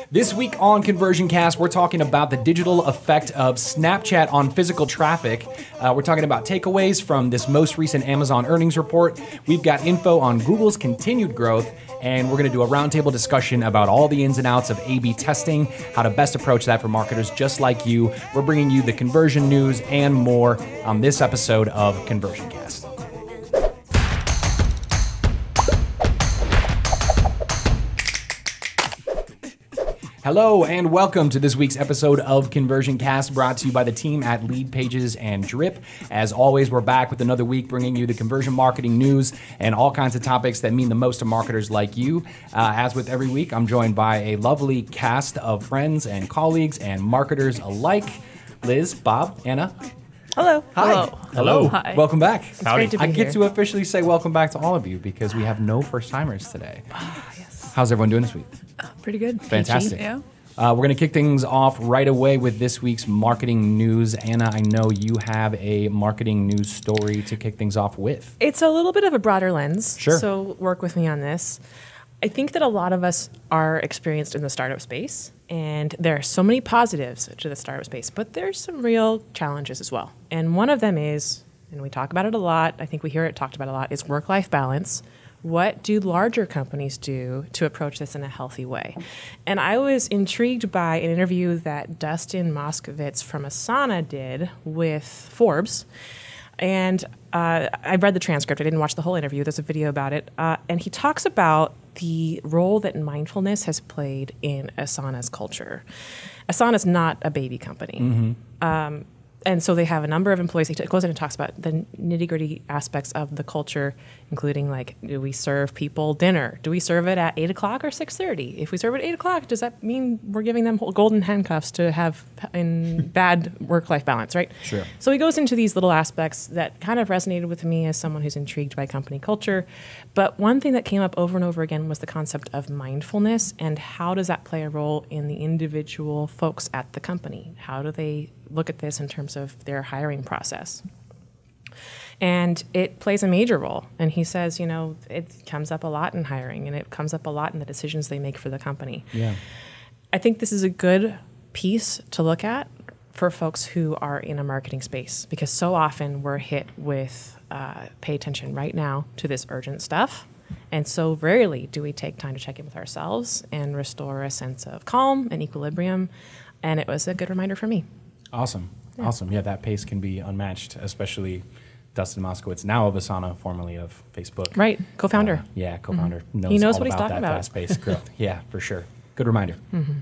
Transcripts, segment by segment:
This week on ConversionCast, we're talking about the digital effect of Snapchat on physical traffic. We're talking about takeaways from this most recent Amazon earnings report. We've got info on Google's continued growth, and we're going to do a roundtable discussion about all the ins and outs of A/B testing, how to best approach that for marketers just like you. We're bringing you the conversion news and more on this episode of ConversionCast. Hello and welcome to this week's episode of ConversionCast, brought to you by the team at Leadpages and Drip. As always, we're back with another week bringing you the conversion marketing news and all kinds of topics that mean the most to marketers like you. As with every week, I'm joined by a lovely cast of friends and colleagues and marketers alike. Liz, Bob, Anna. Hello. Hi. Hello. Hi. Welcome back. Great to be I get here. to officially say welcome back to all of you because we have no first-timers today. Yes. How's everyone doing this week? Pretty good. Fantastic. Yeah. We're going to kick things off right away with this week's marketing news. Anna, I know you have a marketing news story to kick things off with. It's a little bit of a broader lens, Sure. so work with me on this. I think that a lot of us are experienced in the startup space, and there are so many positives to the startup space, but there's some real challenges as well. And one of them is, and we talk about it a lot, I think we hear it talked about a lot, is work-life balance. What do larger companies do to approach this in a healthy way? And I was intrigued by an interview that Dustin Moskovitz from Asana did with Forbes. And I read the transcript. I didn't watch the whole interview. There's a video about it. And he talks about the role that mindfulness has played in Asana's culture. Asana's not a baby company. Mm-hmm. And so they have a number of employees. He goes in and talks about the nitty-gritty aspects of the culture, including, like, do we serve people dinner? Do we serve it at 8 o'clock or 6:30? If we serve it at 8 o'clock, does that mean we're giving them golden handcuffs to have in bad work-life balance, right? Sure. So he goes into these little aspects that kind of resonated with me as someone who's intrigued by company culture. But one thing that came up over and over again was the concept of mindfulness, and how does that play a role in the individual folks at the company? How do they look at this in terms of their hiring process? And it plays a major role. And he says, it comes up a lot in hiring, and it comes up a lot in the decisions they make for the company. Yeah. I think this is a good piece to look at for folks who are in a marketing space, because so often we're hit with pay attention right now to this urgent stuff. And so rarely do we take time to check in with ourselves and restore a sense of calm and equilibrium. And it was a good reminder for me. Awesome. Yeah. Awesome. Yeah, that pace can be unmatched, especially Dustin Moskowitz, now of Asana, formerly of Facebook. Right. Co-founder. Co-founder. Mm-hmm. He knows all what he's about talking that about. fast-paced growth. Yeah, for sure. Good reminder. Mm-hmm.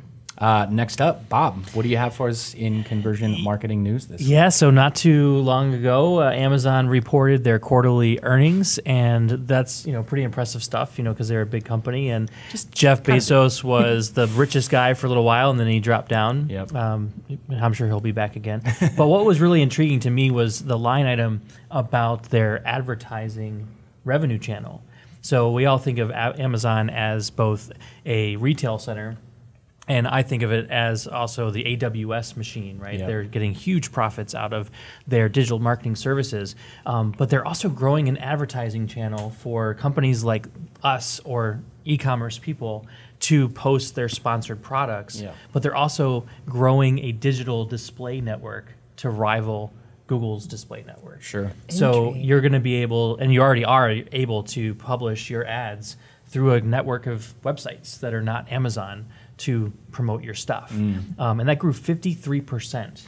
Next up, Bob, what do you have for us in conversion marketing news this week? Yeah, so not too long ago, Amazon reported their quarterly earnings, and that's pretty impressive stuff, because they're a big company. And Just Jeff Bezos was the richest guy for a little while, and then he dropped down. Yep. I'm sure he'll be back again. But what was really intriguing to me was the line item about their advertising revenue channel. So we all think of Amazon as both a retail center, and I think of it as also the AWS machine, right? Yep. They're getting huge profits out of their digital marketing services, but they're also growing an advertising channel for companies like us or e-commerce people to post their sponsored products. Yeah. But they're also growing a digital display network to rival Google's display network. Sure. So Intriguing. you're going to be able, and you already are able to publish your ads through a network of websites that are not Amazon to promote your stuff. And that grew 53%,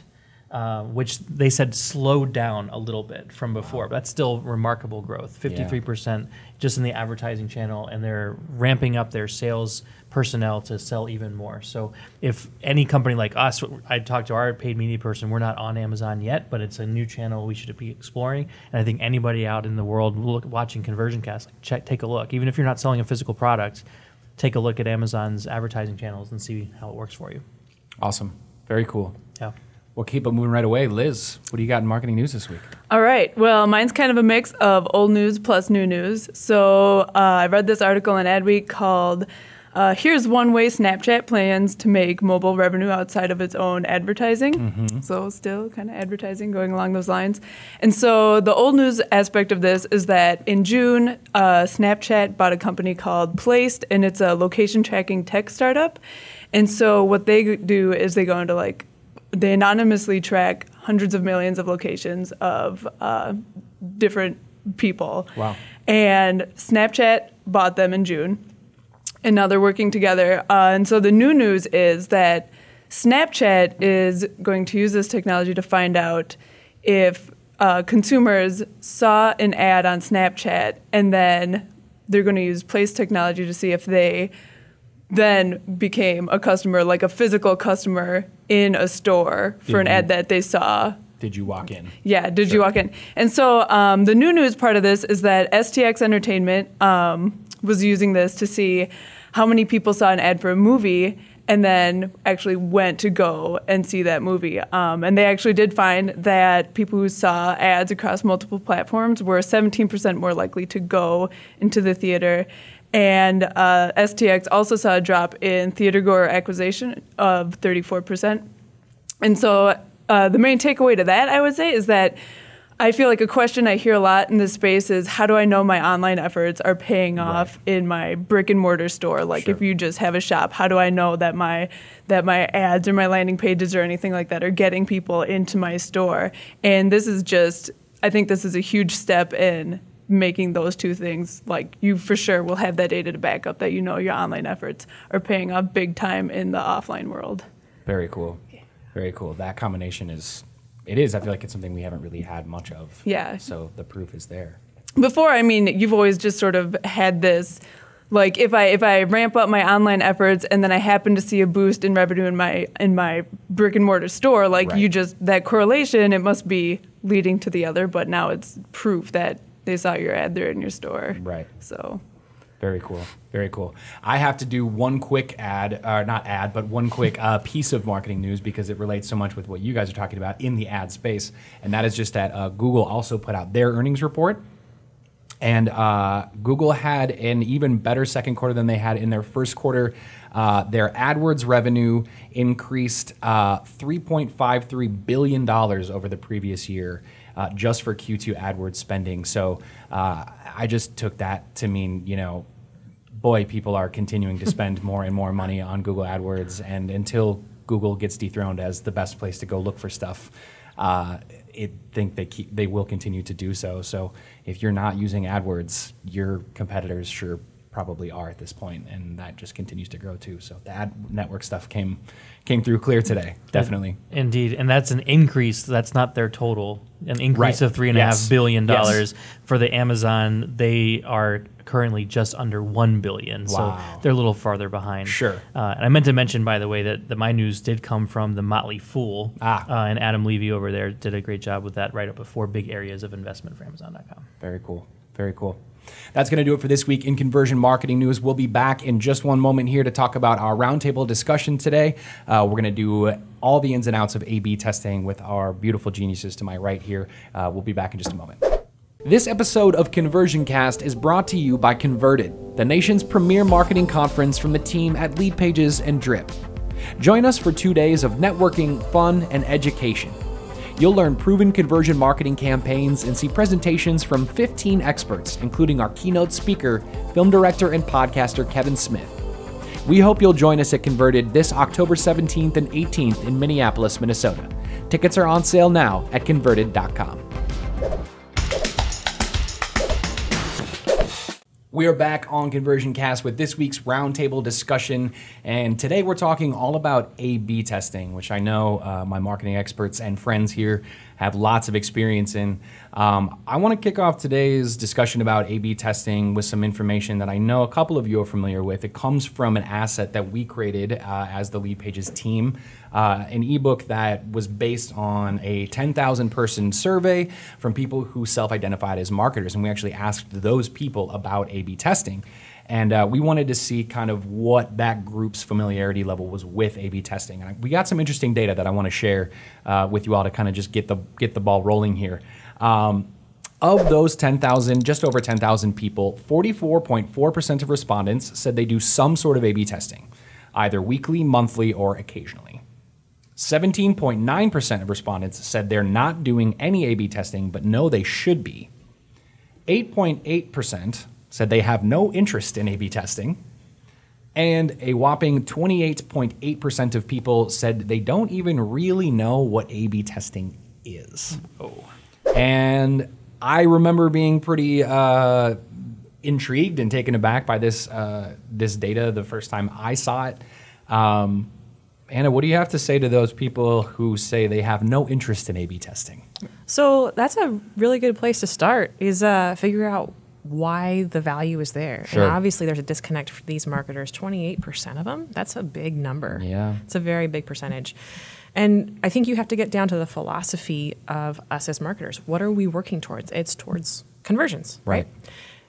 which they said slowed down a little bit from before, but that's still remarkable growth, 53% just in the advertising channel, and they're ramping up their sales personnel to sell even more. So if any company like us, I talked to our paid media person, we're not on Amazon yet, but it's a new channel we should be exploring. And I think anybody out in the world watching ConversionCast, take a look. Even if you're not selling a physical product, take a look at Amazon's advertising channels and see how it works for you. Awesome. Very cool. Yeah. We'll keep it moving right away. Liz, what do you got in marketing news this week? All right. Well, mine's kind of a mix of old news plus new news. So I read this article in Adweek called Here's One Way Snapchat Plans to Make Mobile Revenue Outside of Its Own Advertising. Mm-hmm. So still kind of advertising going along those lines. And so the old news aspect of this is that in June, Snapchat bought a company called Placed, and it's a location tracking tech startup. And so what they do is they go into they anonymously track hundreds of millions of locations of different people. Wow. And Snapchat bought them in June, and now they're working together. And so the new news is that Snapchat is going to use this technology to find out if consumers saw an ad on Snapchat, and then they're going to use place technology to see if they then became a customer, like a physical customer in a store for an ad that they saw. Did you walk in? Yeah, did you walk in? And so the new news part of this is that STX Entertainment was using this to see how many people saw an ad for a movie and then actually went to go and see that movie. And they actually did find that people who saw ads across multiple platforms were 17% more likely to go into the theater. And STX also saw a drop in theater-goer acquisition of 34%. And so the main takeaway to that, I would say, is that I feel like a question I hear a lot in this space is, how do I know my online efforts are paying off in my brick and mortar store? Like if you just have a shop, how do I know that my ads or my landing pages or anything like that are getting people into my store? And this is just, I think this is a huge step in making those two things, like you for sure will have that data to back up that you know your online efforts are paying off big time in the offline world. Very cool. Very cool. That combination is, I feel like it's something we haven't really had much of. Yeah. So the proof is there. Before, I mean, you've always just sort of had this, like if I ramp up my online efforts and then I happen to see a boost in revenue in my brick and mortar store, like you just, that correlation, it must be leading to the other, but now it's proof that they saw your ad there in your store. Right. So. Very cool. Very cool. I have to do one quick one quick piece of marketing news because it relates so much with what you guys are talking about in the ad space. And that is just that Google also put out their earnings report. And Google had an even better second quarter than they had in their first quarter. Their AdWords revenue increased $3.53 billion over the previous year. Just for Q2 AdWords spending. So I just took that to mean, boy, people are continuing to spend more and more money on Google AdWords. And until Google gets dethroned as the best place to go look for stuff, they will continue to do so. So if you're not using AdWords, your competitors sure probably are at this point, and that just continues to grow too. So the ad network stuff came through clear today, definitely. Indeed, and that's an increase. That's not their total. An increase of $3.5 billion for the Amazon. They are currently just under $1 billion, so they're a little farther behind. Sure. And I meant to mention, by the way, that my news did come from the Motley Fool, and Adam Levy over there did a great job with that write-up of 4 big areas of investment for Amazon.com. Very cool. Very cool. That's going to do it for this week in Conversion Marketing News. We'll be back in just one moment here to talk about our roundtable discussion today. We're going to do all the ins and outs of A/B testing with our beautiful geniuses to my right here. We'll be back in just a moment. This episode of ConversionCast is brought to you by Converted, the nation's premier marketing conference from the team at Leadpages and Drip. Join us for 2 days of networking, fun, and education. You'll learn proven conversion marketing campaigns and see presentations from 15 experts, including our keynote speaker, film director, and podcaster Kevin Smith. We hope you'll join us at Converted this October 17th and 18th in Minneapolis, Minnesota. Tickets are on sale now at converted.com. We are back on ConversionCast with this week's roundtable discussion, and today we're talking all about A/B testing, which I know my marketing experts and friends here have lots of experience in. I want to kick off today's discussion about A/B testing with some information that I know a couple of you are familiar with. It comes from an asset that we created as the Leadpages team, an ebook that was based on a 10,000 person survey from people who self-identified as marketers, and we actually asked those people about A/B testing. And we wanted to see kind of what that group's familiarity level was with A/B testing. And we got some interesting data that I want to share with you all to kind of just get the ball rolling here. Of those 10,000, just over 10,000 people, 44.4% of respondents said they do some sort of A/B testing, either weekly, monthly, or occasionally. 17.9% of respondents said they're not doing any A/B testing, but know they should be. 8.8% said they have no interest in A/B testing, And a whopping 28.8% of people said they don't even really know what A/B testing is. Oh. And I remember being pretty intrigued and taken aback by this this data the first time I saw it. Anna, what do you have to say to those people who say they have no interest in A/B testing? So that's a really good place to start, is figure out why the value is there. Sure. And obviously there's a disconnect for these marketers. 28% of them, that's a big number. Yeah. It's a very big percentage. And I think you have to get down to the philosophy of us as marketers. What are we working towards? It's towards conversions, right?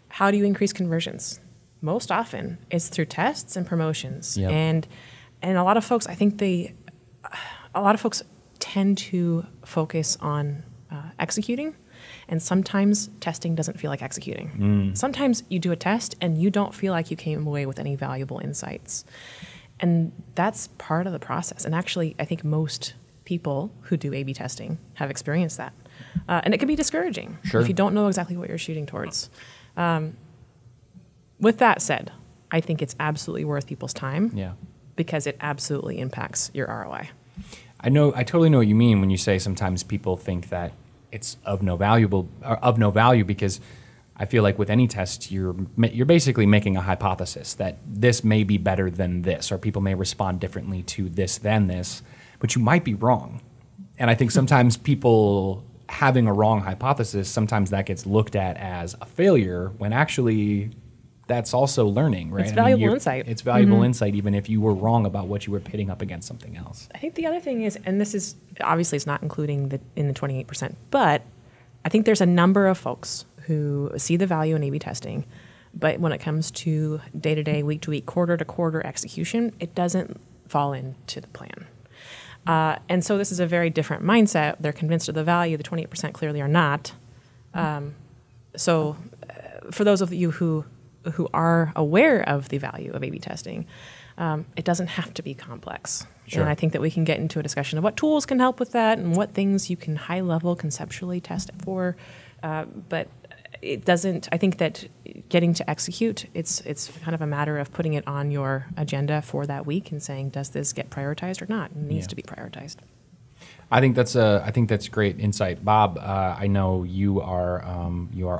How do you increase conversions? Most often it's through tests and promotions. Yep. And a lot of folks, I think a lot of folks tend to focus on executing. And sometimes testing doesn't feel like executing. Sometimes you do a test and you don't feel like you came away with any valuable insights. And that's part of the process. And actually, I think most people who do A/B testing have experienced that. And it can be discouraging if you don't know exactly what you're shooting towards. With that said, I think it's absolutely worth people's time because it absolutely impacts your ROI. I totally know what you mean when you say sometimes people think that it's of no value because I feel like with any test, you're basically making a hypothesis that this may be better than this, or people may respond differently to this than this, but you might be wrong. And I think sometimes people having a wrong hypothesis, sometimes that gets looked at as a failure when actually that's also learning, right? It's valuable insight. It's valuable insight even if you were wrong about what you were pitting up against something else. I think the other thing is, and this is obviously it's not including in the 28%, but I think there's a number of folks who see the value in A/B testing, but when it comes to day-to-day, week-to-week, quarter-to-quarter execution, it doesn't fall into the plan. And so this is a very different mindset. They're convinced of the value. The 28% clearly are not. So for those of you who are aware of the value of A/B testing, it doesn't have to be complex. Sure. And I think that we can get into a discussion of what tools can help with that and what things you can high-level conceptually test it for. But it doesn't, I think that getting to execute, it's kind of a matter of putting it on your agenda for that week and saying, does this get prioritized or not? It needs to be prioritized. I think that's great insight, Bob. I know you are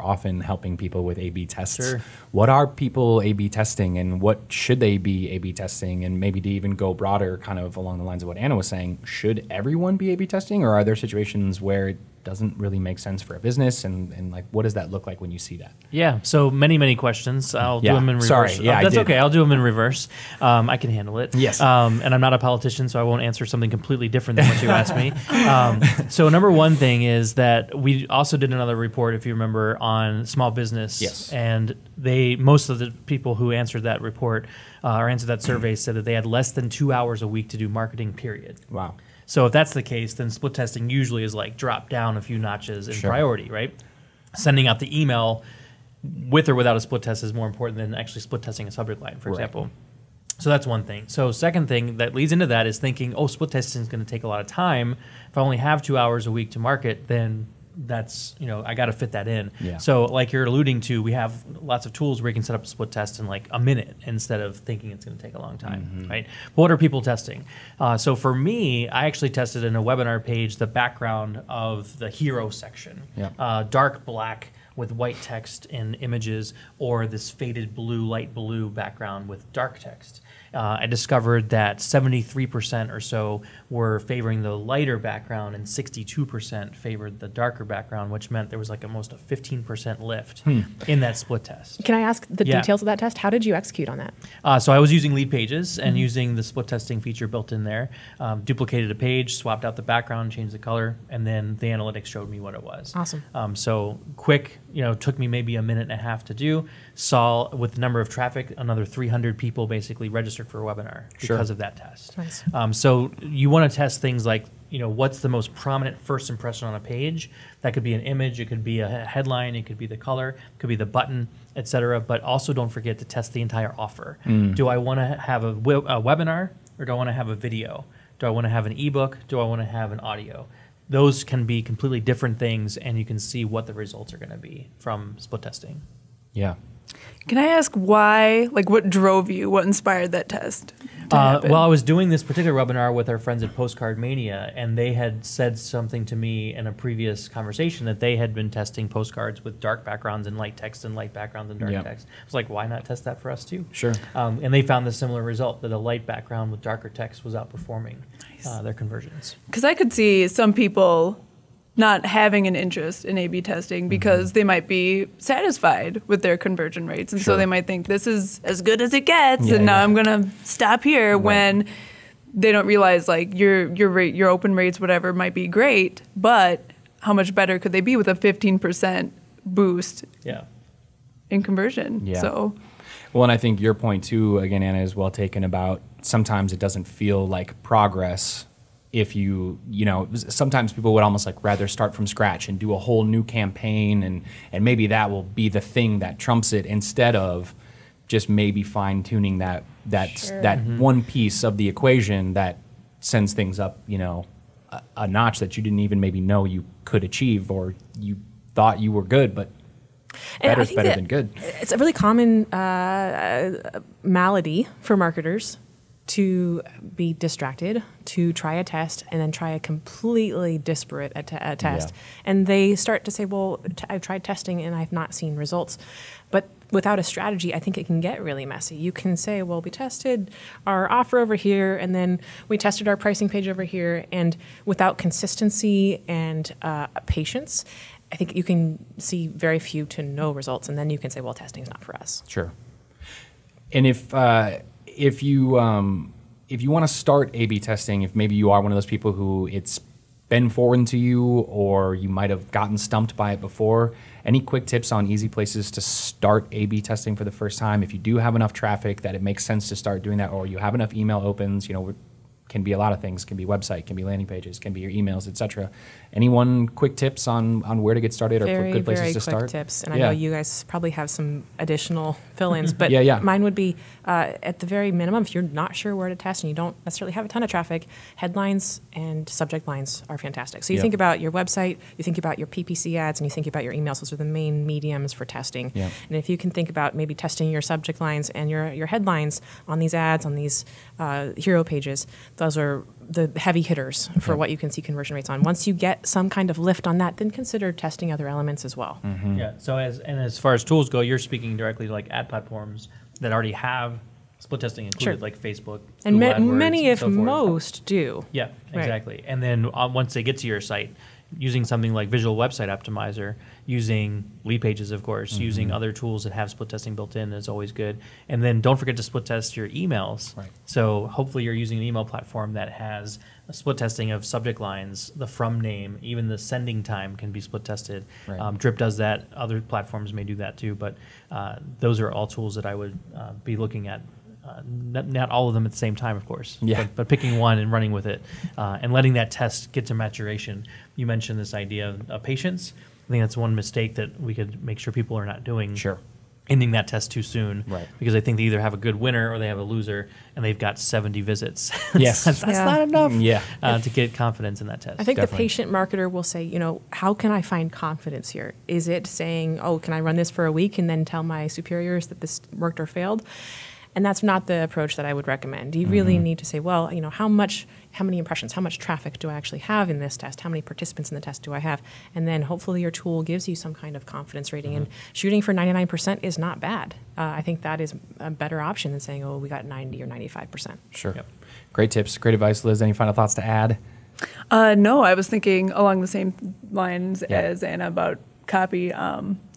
often helping people with A/B tests. Sure. What are people A/B testing, and what should they be A/B testing? And maybe to even go broader, kind of along the lines of what Anna was saying, should everyone be A/B testing, or are there situations where it doesn't really make sense for a business? And like, what does that look like when you see that? Yeah, so many questions. I'll do them in reverse. Sorry, that's okay. I'll do them in reverse. I can handle it. Yes. And I'm not a politician, so I won't answer something completely different than what you asked me. So number one thing is that we also did another report, if you remember, on small business. Yes. And most of the people who answered that report or answered that survey said that they had less than 2 hours a week to do marketing, period. Wow. So if that's the case, then split testing usually is like drop down a few notches in priority, right? Sending out the email with or without a split test is more important than actually split testing a subject line, for example. So that's one thing. So second thing that leads into that is thinking, split testing is going to take a lot of time. If I only have 2 hours a week to market, then that's, I got to fit that in. Yeah. So like you're alluding to, we have lots of tools where you can set up a split test in like a minute instead of thinking it's going to take a long time, right? But what are people testing? So for me, I actually tested in a webinar page the background of the hero section. Dark black with white text and images, or this faded blue, light blue background with dark text. I discovered that 73% or so were favoring the lighter background and 62% favored the darker background, which meant there was like almost a 15% lift in that split test. Can I ask the details of that test? How did you execute on that? So I was using Leadpages and using the split testing feature built in there, duplicated a page, swapped out the background, changed the color, and then the analytics showed me what it was. Awesome. So quick, took me maybe a minute and a half to do. Saw with the number of traffic, another 300 people basically registered for a webinar because of that test. Nice. So you want to test things like, what's the most prominent first impression on a page? That could be an image, it could be a headline, it could be the color, it could be the button, etc. But also don't forget to test the entire offer. Do I want to have a webinar, or do I want to have a video? Do I want to have an ebook? Do I want to have an audio? Those can be completely different things, and you can see what the results are going to be from split testing. Yeah. Can I ask why, like what drove you, what inspired that test to happen? Well, I was doing this particular webinar with our friends at Postcard Mania, and they had said something to me in a previous conversation that they had been testing postcards with dark backgrounds and light text and light backgrounds and dark text. I was like, why not test that for us too? Sure. And they found the similar result, that a light background with darker text was outperforming their conversions. Because I could see some people not having an interest in A/B testing because they might be satisfied with their conversion rates, and so they might think this is as good as it gets, and now I'm gonna stop here. When they don't realize like your rate, your open rates, whatever, might be great, but how much better could they be with a 15% boost in conversion? Yeah. So, well, and I think your point too, again, Anna, is well taken about sometimes it doesn't feel like progress. If you know, sometimes people would almost like rather start from scratch and do a whole new campaign, and maybe that will be the thing that trumps it instead of just maybe fine tuning that one piece of the equation that sends things up, you know, a notch that you didn't even maybe know you could achieve, or you thought you were good, but better is better than good. It's a really common malady for marketers to be distracted, to try a test, and then try a completely disparate test. And they start to say, well, I've tried testing and I've not seen results. But without a strategy, I think it can get really messy. You can say, well, we tested our offer over here, and then we tested our pricing page over here. And without consistency and patience, I think you can see very few to no results. And then you can say, well, testing is not for us. Sure. And if you want to start A/B testing, if maybe you are one of those people who it's been foreign to you, or you might have gotten stumped by it before, any quick tips on easy places to start A/B testing for the first time? If you do have enough traffic that it makes sense to start doing that, or you have enough email opens, you know, can be a lot of things, can be website, can be landing pages, can be your emails, etc. Anyone quick tips on where to get started, or good places to start? Very quick tips, and I know you guys probably have some additional fill-ins, but mine would be at the very minimum, if you're not sure where to test and you don't necessarily have a ton of traffic, headlines and subject lines are fantastic. So you think about your website, you think about your PPC ads, and you think about your emails. Those are the main mediums for testing. And if you can think about maybe testing your subject lines and your headlines on these ads, on these hero pages, those are the heavy hitters for what you can see conversion rates on. Once you get some kind of lift on that, then consider testing other elements as well. Yeah. So as far as tools go, you're speaking directly to like ad platforms that already have split testing included, like Facebook, and Google AdWords, many, if so most, do. Yeah, exactly. And then once they get to your site, using something like Visual Website Optimizer, using Leadpages, of course, using other tools that have split testing built in is always good. And then don't forget to split test your emails. So hopefully you're using an email platform that has a split testing of subject lines, the from name, even the sending time can be split tested. Drip does that. Other platforms may do that too. But those are all tools that I would be looking at. Not all of them at the same time, of course, but picking one and running with it and letting that test get to maturation. You mentioned this idea of patience. I think that's one mistake that we could make sure people are not doing. Ending that test too soon, because I think they either have a good winner or they have a loser, and they've got 70 visits. That's not enough to get confidence in that test. I think the patient marketer will say, you know, how can I find confidence here? Is it saying, oh, can I run this for a week and then tell my superiors that this worked or failed? And that's not the approach that I would recommend. You really need to say, well, you know, how many impressions, how much traffic do I actually have in this test? How many participants in the test do I have? And then hopefully your tool gives you some kind of confidence rating. And shooting for 99% is not bad. I think that is a better option than saying, oh, we got 90 or 95%. Sure. Great tips, great advice. Liz, any final thoughts to add? No, I was thinking along the same lines as Anna about copy,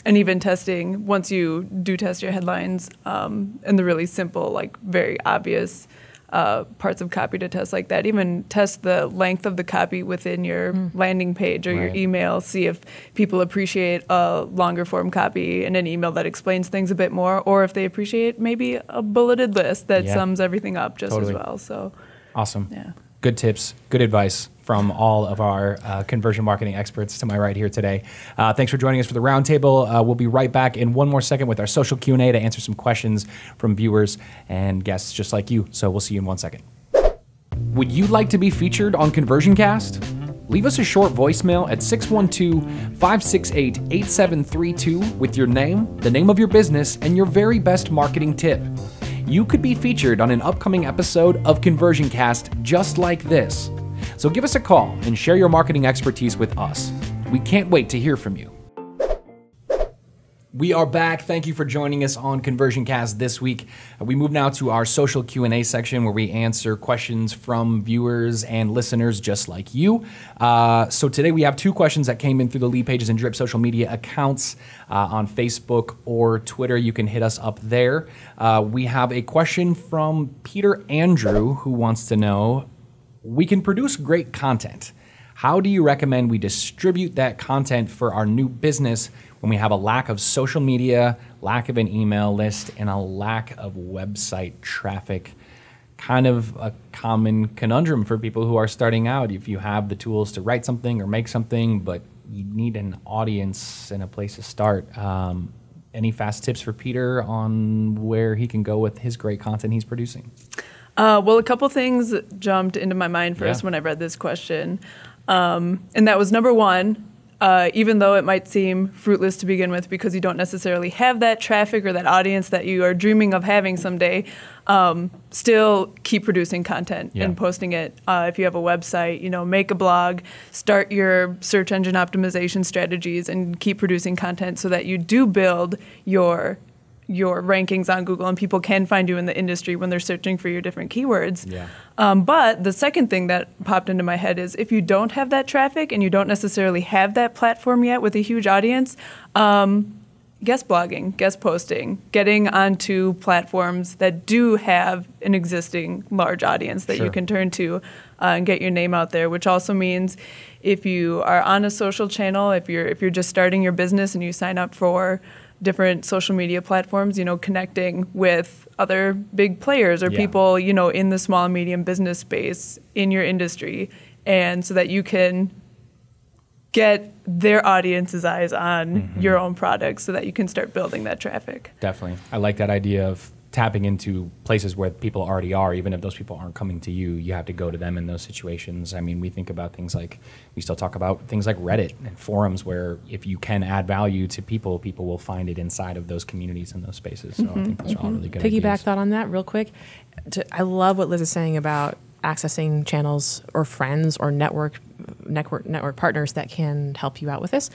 and even testing once you do test your headlines, and the really simple, like very obvious parts of copy to test like that. Even test the length of the copy within your landing page or your email. See if people appreciate a longer form copy in an email that explains things a bit more, or if they appreciate maybe a bulleted list that sums everything up just as well. So awesome. Good tips, good advice from all of our conversion marketing experts to my right here today. Thanks for joining us for the roundtable. We'll be right back in one more second with our social Q&A to answer some questions from viewers and guests just like you. So we'll see you in 1 second. Would you like to be featured on ConversionCast? Leave us a short voicemail at 612-568-8732 with your name, the name of your business, and your very best marketing tip. You could be featured on an upcoming episode of ConversionCast just like this. So give us a call and share your marketing expertise with us. We can't wait to hear from you. We are back. Thank you for joining us on ConversionCast this week. We move now to our social Q&A section where we answer questions from viewers and listeners just like you. So today we have two questions that came in through the Leadpages and Drip social media accounts on Facebook or Twitter. You can hit us up there. We have a question from Peter Andrew who wants to know, we can produce great content. How do you recommend we distribute that content for our new business when we have a lack of social media, lack of an email list, and a lack of website traffic? Kind of a common conundrum for people who are starting out. If you have the tools to write something or make something, but you need an audience and a place to start. Any fast tips for Peter on where he can go with his great content he's producing? Well, a couple things jumped into my mind first when I read this question. And that was number one, even though it might seem fruitless to begin with because you don't necessarily have that traffic or that audience that you are dreaming of having someday, still keep producing content and posting it. If you have a website, make a blog, start your search engine optimization strategies and keep producing content so that you do build your rankings on Google and people can find you in the industry when they're searching for your different keywords. But the second thing that popped into my head is if you don't have that traffic and you don't necessarily have that platform yet with a huge audience, guest blogging, guest posting, getting onto platforms that do have an existing large audience that you can turn to and get your name out there, which also means if you are on a social channel, if you're just starting your business and you sign up for different social media platforms, connecting with other big players or people, in the small and medium business space in your industry. And so that you can get their audience's eyes on your own products so that you can start building that traffic. Definitely. I like that idea of tapping into places where people already are. Even if those people aren't coming to you, you have to go to them in those situations. I mean, we think about things like, we still talk about things like Reddit and forums where if you can add value to people, people will find it inside of those communities and those spaces. So I think those are all really good Piggyback ideas. thought on that real quick. I love what Liz is saying about accessing channels or friends or network partners that can help you out with this.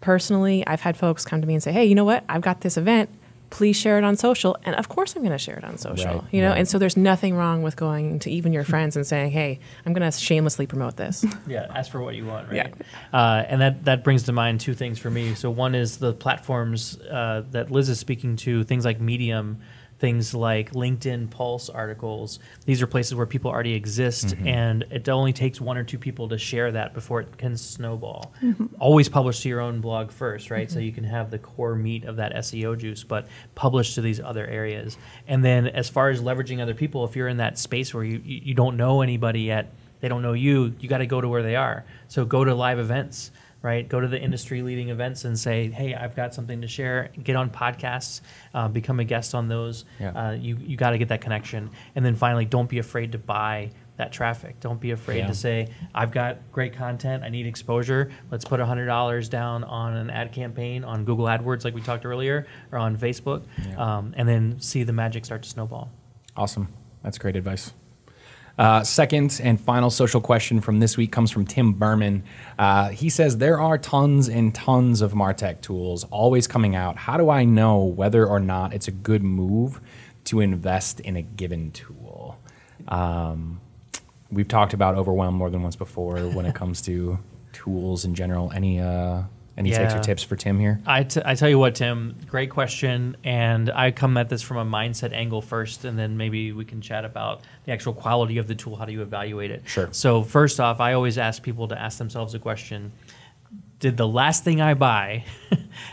Personally, I've had folks come to me and say, hey, you know what? I've got this event. Please share it on social. And of course I'm going to share it on social, And so there's nothing wrong with going to even your friends and saying, hey, I'm going to shamelessly promote this. Ask for what you want, right? And that brings to mind two things for me. So one is the platforms that Liz is speaking to, things like Medium, things like LinkedIn Pulse articles. These are places where people already exist, and it only takes one or two people to share that before it can snowball. Always publish to your own blog first, right? So you can have the core meat of that SEO juice, but publish to these other areas. And then as far as leveraging other people, if you're in that space where you don't know anybody yet, they don't know you got to go to where they are. So go to live events. Right, go to the industry-leading events and say, "Hey, I've got something to share." Get on podcasts, become a guest on those. You got to get that connection, and then finally, don't be afraid to buy that traffic. Don't be afraid to say, "I've got great content. I need exposure. Let's put $100 down on an ad campaign on Google AdWords, like we talked earlier, or on Facebook, and then see the magic start to snowball." Awesome, that's great advice. Second and final social question from this week comes from Tim Berman. He says, there are tons and tons of MarTech tools always coming out. How do I know whether or not it's a good move to invest in a given tool? We've talked about overwhelm more than once before when it comes to tools in general. Any takes or tips for Tim here? I tell you what, Tim, great question. And I come at this from a mindset angle first, and then maybe we can chat about the actual quality of the tool. How do you evaluate it? Sure. So first off, I always ask people to ask themselves a question. Did the last thing I buy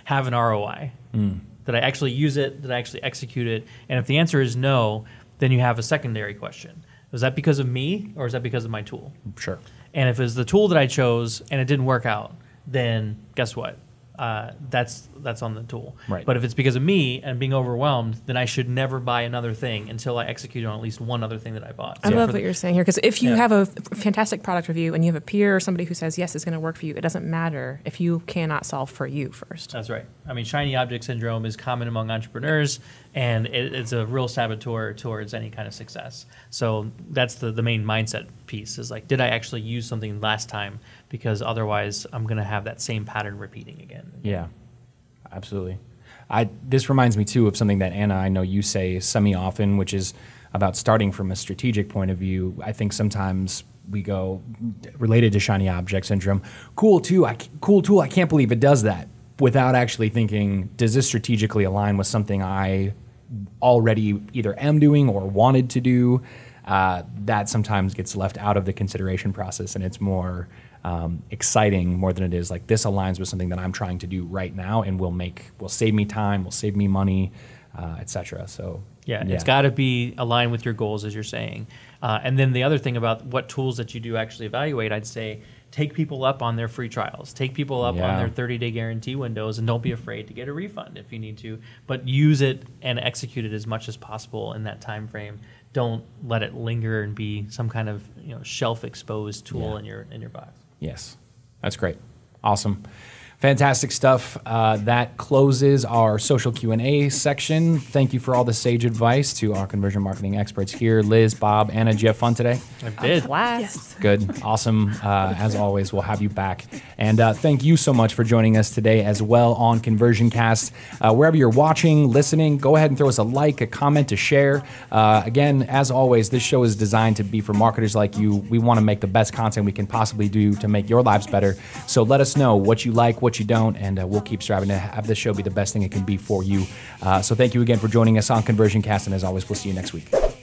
have an ROI? Did I actually use it? Did I actually execute it? And if the answer is no, then you have a secondary question. Was that because of me, or is that because of my tool? Sure. And if it's the tool that I chose and it didn't work out, then guess what? that's on the tool. Right. But if it's because of me and being overwhelmed, then I should never buy another thing until I execute on at least one other thing that I bought. I So love for what you're saying here, because if you have a fantastic product review and you have a peer or somebody who says, yes, it's going to work for you, it doesn't matter if you cannot solve for you first. That's right. I mean, shiny object syndrome is common among entrepreneurs, and it's a real saboteur towards any kind of success. So that's the main mindset piece is like, did I actually use something last time? Because otherwise, I'm going to have that same pattern repeating again. Yeah, absolutely. This reminds me, too, of something that, Anna, I know you say semi-often, which is about starting from a strategic point of view. I think sometimes we go, related to shiny object syndrome, cool tool, I can't believe it does that, without actually thinking, does this strategically align with something I already either am doing or wanted to do? That sometimes gets left out of the consideration process, and it's more exciting more than it is like, this aligns with something that I'm trying to do right now and will save me time, will save me money, etc. So yeah, it's got to be aligned with your goals, as you're saying. And then the other thing about what tools that you do actually evaluate, I'd say take people up on their free trials, take people up on their 30-day guarantee windows, and don't be afraid to get a refund if you need to, but use it and execute it as much as possible in that time frame. Don't let it linger and be some kind of shelf exposed tool in your box. Yes, that's great. Awesome. Fantastic stuff. That closes our social Q&A section. Thank you for all the sage advice to our conversion marketing experts here. Liz, Bob, Anna, did you have fun today? I did. Yes. Good. Awesome. As always, we'll have you back. And thank you so much for joining us today as well on ConversionCast. Wherever you're watching, listening, go ahead and throw us a like, a comment, a share. Again, as always, this show is designed to be for marketers like you. We want to make the best content we can possibly do to make your lives better. So let us know what you like, what you don't, and we'll keep striving to have this show be the best thing it can be for you. So thank you again for joining us on ConversionCast, and as always, we'll see you next week.